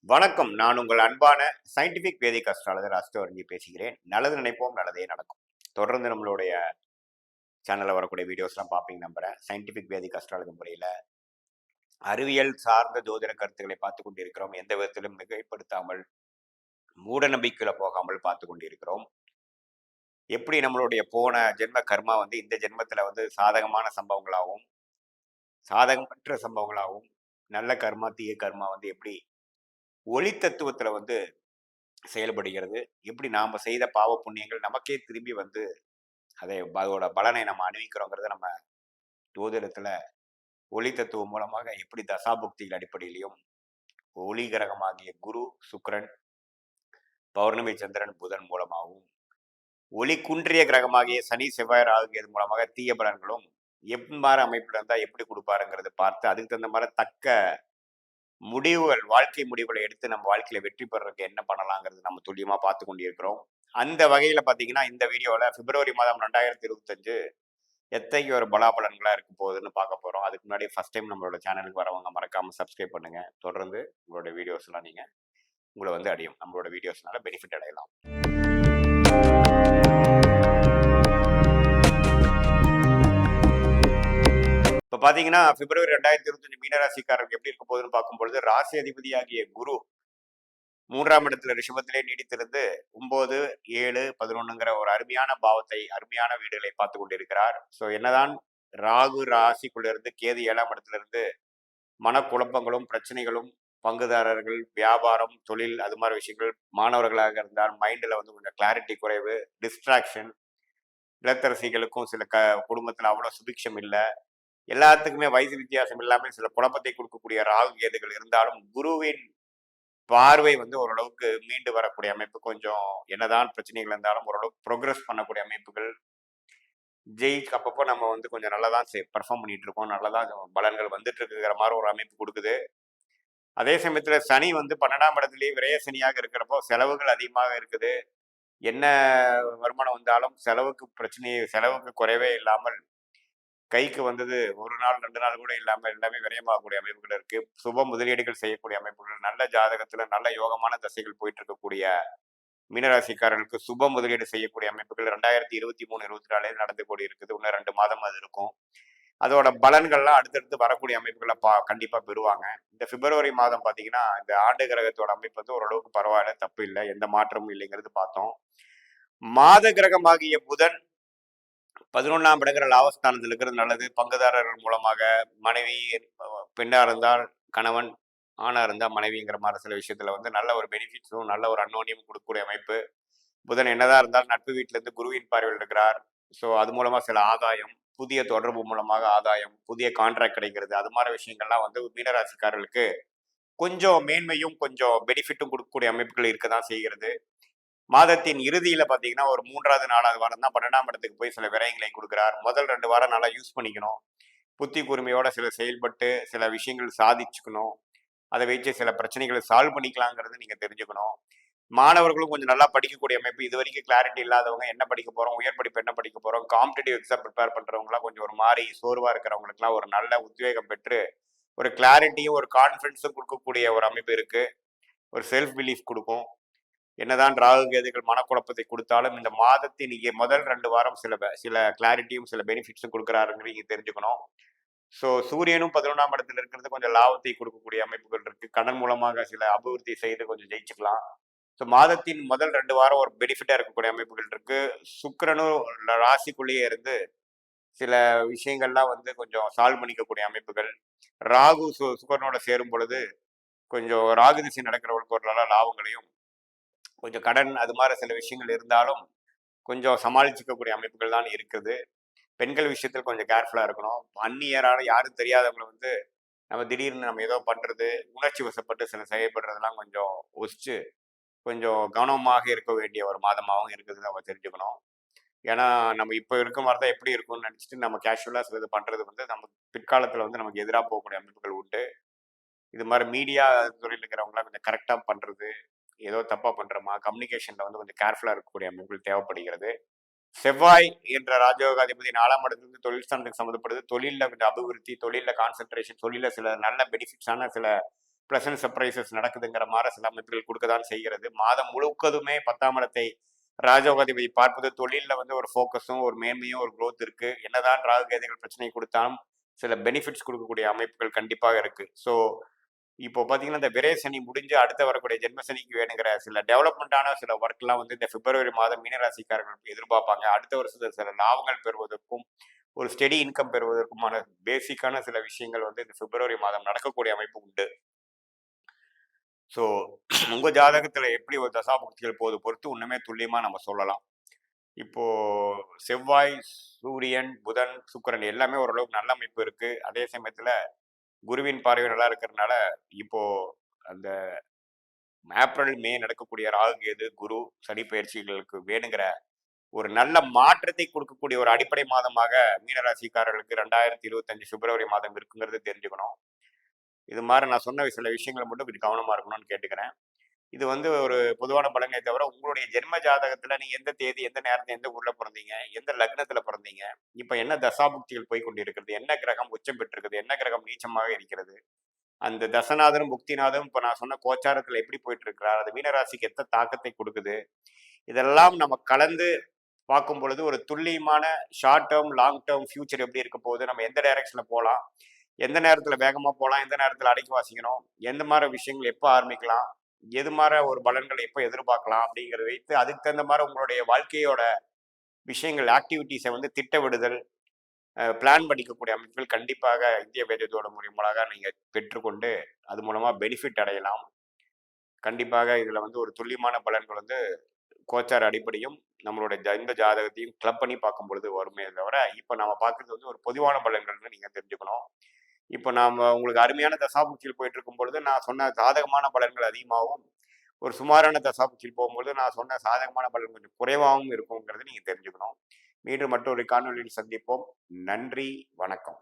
வணக்கம். நான் உங்கள் அன்பான சயின்டிபிக் வேதிக் அஸ்ட்ராலஜர் அஸ்ட்ரோரஞ்சி பேசுகிறேன். நல்லது நினைப்போம், நல்லதே நடக்கும். தொடர்ந்து நம்மளுடைய சேனல்ல வரக்கூடிய வீடியோஸ்லாம் பார்ப்பீங்க நம்புறேன். சயின்டிபிக் வேதிக் அஸ்ட்ராலஜி முறையில அறிவியல் சார்ந்த ஜோதிட கருத்துக்களை பார்த்துக் கொண்டிருக்கிறோம். எந்த விதத்திலும் மிகைப்படுத்தாமல், மூட நம்பிக்கையில போகாமல் பார்த்துக் கொண்டிருக்கிறோம். எப்படி நம்மளுடைய போன ஜென்ம கர்மா இந்த ஜென்மத்துல சாதகமான சம்பவங்களாகவும், சாதகமற்ற சம்பவங்களாகவும், நல்ல கர்மா, தீய கர்மா எப்படி ஒளி தத்துவத்துல செயல்படுகிறது. எப்படி நாம செய்த பாவ புண்ணியங்கள் நமக்கே திரும்பி அதோட பலனை நம்ம அணிவிக்கிறோங்கிறத நம்ம ஜோதிடத்துல ஒளி தத்துவம் மூலமாக எப்படி தசாபுக்திகள் அடிப்படையிலையும் ஒளி கிரகமாகிய குரு, சுக்கிரன், பௌர்ணமி, சந்திரன், புதன் மூலமாகவும் ஒளி குன்றிய கிரகமாகிய சனி, செவ்வாய், ராகு மூலமாக தீய பலன்களும் எவ்வாறு அமைப்பில் இருந்தா எப்படி கொடுப்பாருங்கிறத பார்த்து அதுக்கு தகுந்த மாதிரி தக்க முடிவுகள், வாழ்க்கை முடிவுகளை எடுத்து நம்ம வாழ்க்கையில வெற்றி பெறறதுக்கு என்ன பண்ணலாங்கிறது நம்ம துல்லியமா பார்த்து கொண்டிருக்கிறோம். அந்த வகையில பாத்தீங்கன்னா இந்த வீடியோல பிப்ரவரி மாதம் 2025 எத்தகைய ஒரு பலாபலன்களா இருக்க போகுதுன்னு பார்க்க போறோம். அதுக்கு முன்னாடி ஃபர்ஸ்ட் டைம் நம்மளோட சேனலுக்கு வரவங்க மறக்காம சப்ஸ்கிரைப் பண்ணுங்க. தொடர்ந்து உங்களோட வீடியோஸ் எல்லாம் நீங்க உங்களை அடையும் நம்மளோட வீடியோஸ்னால பெனிஃபிட் அடையலாம். இப்ப பாத்தீங்கன்னா பிப்ரவரி 2025 மீனராசிக்காரருக்கு எப்படி இருக்க போகுதுன்னு பார்க்கும்பொழுது ராசி அதிபதியாகிய குரு 3ஆம் இடத்துல ரிஷபத்திலே நீடித்திருந்து 9, 7, 11ங்கிற ஒரு அருமையான பாவத்தை, அருமையான வீடுகளை பார்த்து கொண்டிருக்கிறார். ஸோ என்னதான் ராகு ராசிக்குள்ளிருந்து கேது 7ஆம் இடத்துல இருந்து மனக்குழப்பங்களும் பிரச்சனைகளும், பங்குதாரர்கள், வியாபாரம், தொழில், அது மாதிரி விஷயங்கள், மாணவர்களாக இருந்தால் மைண்டில் கொஞ்சம் கிளாரிட்டி குறைவு, டிஸ்ட்ராக்ஷன், இல்லத்தரசிகளுக்கும் சில குடும்பத்தில் அவ்வளோ சுபிக்ஷம் இல்லை, எல்லாத்துக்குமே வயசு வித்தியாசம் இல்லாமல் சில குழப்பத்தை கொடுக்கக்கூடிய ராகு கேதுகள் இருந்தாலும் குருவின் பார்வை ஓரளவுக்கு மீண்டு வரக்கூடிய அமைப்பு, கொஞ்சம் என்னதான் பிரச்சனைகள் இருந்தாலும் ஓரளவுக்கு ப்ரோக்ரஸ் பண்ணக்கூடிய அமைப்புகள், அப்பப்போ நம்ம கொஞ்சம் நல்லா தான் பர்ஃபார்ம் பண்ணிட்டு இருக்கோம், நல்லா தான் பலன்கள் வந்துட்டு இருக்குங்கிற மாதிரி ஒரு அமைப்பு கொடுக்குது. அதே சமயத்துல சனி 12ஆம் இடத்துலயே விரய சனியாக இருக்கிறப்போ செலவுகள் அதிகமாக இருக்குது. என்ன வருமானம் வந்தாலும் செலவுக்கு குறைவே இல்லாமல் கைக்கு ஒரு நாள் 2 நாள் கூட இல்லாமல் எல்லாமே விரயமாகக்கூடிய அமைப்புகள் இருக்கு. சுப முதலீடுகள் செய்யக்கூடிய அமைப்புகள், நல்ல ஜாதகத்துல நல்ல யோகமான தசைகள் போயிட்டு இருக்கக்கூடிய மீனராசிக்காரர்களுக்கு சுப முதலீடு செய்யக்கூடிய அமைப்புகள் 2023, 24 நடந்து கூடி இருக்குது. இன்னும் 2 மாதம் அது இருக்கும். அதோட பலன்கள்லாம் அடுத்தடுத்து வரக்கூடிய அமைப்புகளை கண்டிப்பா பெறுவாங்க. இந்த பிப்ரவரி மாதம் பாத்தீங்கன்னா இந்த ஆண்டு கிரகத்தோட அமைப்பு ஓரளவுக்கு பரவாயில்ல, தப்பு இல்லை, எந்த மாற்றமும் இல்லைங்கிறது பார்த்தோம். மாத கிரகமாகிய புதன் 11ஆம் இடங்கிற லாபஸ்தானத்தில் இருக்கிறது நல்லது. பங்குதாரர்கள் மூலமாக மனைவி, பெண்ணா இருந்தால் கணவன், ஆணா இருந்தால் மனைவிங்கிற மாதிரி சில விஷயத்துல நல்ல ஒரு பெனிஃபிட்ஸும் நல்ல ஒரு அன்னோனியம் கொடுக்கக்கூடிய அமைப்பு. புதன் என்னதான் இருந்தால் நட்பு வீட்டிலிருந்து குருவின் பார்வையில் இருக்கிறார். ஸோ அது மூலமா சில ஆதாயம், புதிய தொடர்பு மூலமாக ஆதாயம், புதிய கான்ட்ராக்ட் கிடைக்கிறது, அது மாதிரி விஷயங்கள்லாம் மீனராசிக்காரர்களுக்கு கொஞ்சம் மேன்மையும் கொஞ்சம் பெனிஃபிட்டும் கொடுக்கக்கூடிய அமைப்புகள் இருக்கதான் செய்கிறது. மாதத்தின் இறுதியில பாத்தீங்கன்னா ஒரு 3வது 4வது வாரம் தான் 12ஆம் இடத்துக்கு போய் சில விரயங்களை கொடுக்கிறார். முதல் 2 வாரம் நல்லா யூஸ் பண்ணிக்கணும், புத்தி கூர்மையோட சில செயல்பட்டு சில விஷயங்கள் சாதிச்சுக்கணும், அதை வச்சு சில பிரச்சனைகளை சால்வ் பண்ணிக்கலாங்கிறது நீங்க தெரிஞ்சுக்கணும். மாணவர்களும் கொஞ்சம் நல்லா படிக்கக்கூடிய அமைப்பு. இது வரைக்கும் கிளாரிட்டி இல்லாதவங்க என்ன படிக்க போறோம், உயர் படிப்பு என்ன படிக்க போறோம், காம்படிட்டிவ் எக்ஸாம் ப்ரிப்பேர் பண்றவங்களாம் கொஞ்சம் ஒரு மாதிரி சோர்வா இருக்கிறவங்களுக்குலாம் ஒரு நல்ல உத்வேகம் பெற்று ஒரு கிளாரிட்டியும் ஒரு கான்ஃபிடன்ஸும் கொடுக்கக்கூடிய ஒரு அமைப்பு இருக்கு. ஒரு செல்ஃப் பிலீஃப் கொடுக்கும். என்னதான் ராகு கேதுகள் மனக்குழப்பத்தை கொடுத்தாலும் இந்த மாதத்தின் முதல் 2 வாரம் சில கிளாரிட்டியும் சில பெனிஃபிட்ஸும் கொடுக்குறாருங்கிறது நீங்க தெரிஞ்சுக்கணும். ஸோ சூரியனும் 11ஆம் இடத்துல இருக்கிறது கொஞ்சம் லாபத்தை கொடுக்கக்கூடிய அமைப்புகள் இருக்கு. கடன் மூலமாக சில அபிவிருத்தி செய்து கொஞ்சம் ஜெயிச்சுக்கலாம். ஸோ மாதத்தின் முதல் 2 வாரம் ஒரு பெனிஃபிட்டா இருக்கக்கூடிய அமைப்புகள் இருக்கு. சுக்கிரனும் ராசிக்குள்ளேயே இருந்து சில விஷயங்கள்லாம் கொஞ்சம் சால்வ் பண்ணிக்கக்கூடிய அமைப்புகள். ராகு சுக்கிரனோட சேரும் பொழுது கொஞ்சம் ராகு திசை நடக்கிறவங்களுக்கு ஒரு நல்ல லாபங்களையும், கொஞ்சம் கடன் அது மாதிரி சில விஷயங்கள் இருந்தாலும் கொஞ்சம் சமாளிச்சுக்கக்கூடிய அமைப்புகள் தான் இருக்குது. பெண்கள் விஷயத்தில் கொஞ்சம் கேர்ஃபுல்லா இருக்கணும். அந்நியரால யாரும் தெரியாதவங்களை நம்ம திடீர்னு நம்ம ஏதோ பண்றது, உணர்ச்சி வசப்பட்டு சில செயல்படுறதெல்லாம் கொஞ்சம் ஒசிச்சு கொஞ்சம் கவனமாக இருக்க வேண்டிய ஒரு மாதமாகவும் இருக்குதுன்னு நம்ம தெரிஞ்சுக்கணும். ஏன்னா நம்ம இப்போ இருக்க மாதிரி தான் எப்படி இருக்கும்னு நினச்சிட்டு நம்ம கேஷுவலாக சில இது பண்ணுறது நமக்கு பிற்காலத்தில் நமக்கு எதிராக போகக்கூடிய அமைப்புகள் உண்டு. இது மாதிரி மீடியா துறையில் இருக்கிறவங்களாம் கொஞ்சம் கரெக்டாக பண்ணுறது, ஏதோ தப்பாக பண்ணுறோமா, கம்யூனிகேஷனில் கொஞ்சம் கேர்ஃபுல்லாக இருக்கக்கூடிய அமைப்புகள் தேவைப்படுகிறது. செவ்வாய் என்ற ராஜயோகாதிபதி 4ஆம் இடத்துலேருந்து தொழில் ஸ்தானத்துக்கு சம்மந்தப்படுது. தொழிலில் கொஞ்சம் அபிவிருத்தி, தொழிலில் கான்சென்ட்ரேஷன், தொழிலில் சில நல்ல பெனிஃபிட்ஸான சில பிளசன்ட் சர்ப்ரைசஸ் நடக்குதுங்கிற மாதிரி சில அமைப்புகள் கொடுக்க தான் செய்கிறது. மாதம் முழுவதுமே 10ஆம் இடத்தை ராஜயோகாதிபதி பார்ப்பது தொழிலில் வந்து ஒரு ஃபோக்கஸும் ஒரு மேன்மையும் ஒரு growth இருக்கு. என்னதான் ராகுகேதுகள் பிரச்சனை கொடுத்தாலும் சில பெனிஃபிட்ஸ் கொடுக்கக்கூடிய அமைப்புகள் கண்டிப்பாக இருக்கு. ஸோ இப்போ பார்த்தீங்கன்னா இந்த விரை சனி முடிஞ்சு அடுத்த வரக்கூடிய ஜென்ம சனிக்கு வேணுங்கிற சில டெவலப்மெண்ட்டான சில ஒர்க்லாம் வந்து இந்த பிப்ரவரி மாதம் மீனராசிக்காரர்கள் எதிர்பார்ப்பாங்க. அடுத்த வருஷத்துல சில லாபங்கள் பெறுவதற்கும் ஒரு ஸ்டெடி இன்கம் பெறுவதற்குமான பேசிக்கான சில விஷயங்கள் வந்து இந்த பிப்ரவரி மாதம் நடக்கக்கூடிய அமைப்பு உண்டு. ஸோ உங்கள் ஜாதகத்தில் எப்படி ஒரு தசாபுக்திகள் போது பொறுத்து இன்னுமே துல்லியமாக நம்ம சொல்லலாம். இப்போ செவ்வாய், சூரியன், புதன், சுக்கிரன் எல்லாமே ஓரளவுக்கு நல்ல அமைப்பு இருக்கு. அதே சமயத்தில் குருவின் பார்வை நல்லா இருக்கிறதுனால இப்போ அந்த ஏப்ரல், மே நடக்கக்கூடிய ராகு, கேது, குரு, சனி பயிற்சிகளுக்கு வேணுங்கிற ஒரு நல்ல மாற்றத்தை கொடுக்கக்கூடிய ஒரு அடிப்படை மாதமாக மீனராசிக்காரர்களுக்கு 2025 பிப்ரவரி மாதம் இருக்குங்கிறது தெரிஞ்சுக்கணும். இது மாதிரி நான் சொன்ன சில விஷயங்களை மட்டும் கொஞ்சம் கவனமா இருக்கணும்னு கேட்டுக்கிறேன். இது வந்து ஒரு பொதுவான பலனே தவிர உங்களுடைய ஜென்ம ஜாதகத்துல நீங்க எந்த தேதி, எந்த நேரத்துல, எந்த ஊர்ல பிறந்தீங்க, எந்த லக்னத்துல பிறந்தீங்க, இப்ப என்ன தசாபுக்திகள் போய் கொண்டிருக்கிறது, என்ன கிரகம் உச்சம் பெற்றிருக்குது, என்ன கிரகம் நீச்சமாக இருக்கிறது, அந்த தசநாதனும் புக்திநாதனும் இப்ப நான் சொன்ன கோச்சாரத்துல எப்படி போயிட்டு இருக்கிறார், அது மீனராசிக்கு எத்த தாக்கத்தை கொடுக்குது, இதெல்லாம் நம்ம கலந்து பார்க்கும் பொழுது ஒரு துல்லியமான short term, long term future எப்படி இருக்க போகுது, நம்ம எந்த டைரக்ஷன்ல போகலாம், எந்த நேரத்துல வேகமா போகலாம், எந்த நேரத்துல அடக்கி வாசிக்கணும், எந்த மாதிரி விஷயங்கள் எப்போ ஆரம்பிக்கலாம், எது மாதிரி ஒரு பலன்களை எப்போ எதிர்பார்க்கலாம் அப்படிங்கிறத வைத்து அதுக்கு தகுந்த மாதிரி உங்களுடைய வாழ்க்கையோட விஷயங்கள் ஆக்டிவிட்டீஸை வந்து திட்டமிடுதல், பிளான் பண்ணிக்கக்கூடிய அமைப்புகள் கண்டிப்பாக இந்திய வேதத்தோட மூலியமாக நீங்கள் பெற்றுக்கொண்டு அது மூலமாக பெனிஃபிட் அடையலாம். கண்டிப்பாக இதில் வந்து ஒரு துல்லியமான பலன்கள் வந்து கோச்சார அடிப்படையும் நம்மளுடைய இந்த ஜாதகத்தையும் கிளப் பண்ணி பார்க்கும் பொழுது வருமே தவிர இப்போ நம்ம பார்க்குறது வந்து ஒரு பொதுவான பலன்கள்னு நீங்கள் தெரிஞ்சுக்கணும். இப்போ நாம் உங்களுக்கு அருமையான தசாபுக்தியில் போயிட்டு இருக்கும் பொழுது நான் சொன்ன சாதகமான பலன்கள் அதிகமாகவும், ஒரு சுமாரான தசாபுக்தியில் போகும்பொழுது நான் சொன்ன சாதகமான பலன் கொஞ்சம் குறைவாகவும் இருக்குங்கிறத நீங்கள் தெரிஞ்சுக்கணும். மீண்டும் மற்றொரு காணொலியில் சந்திப்போம். நன்றி, வணக்கம்.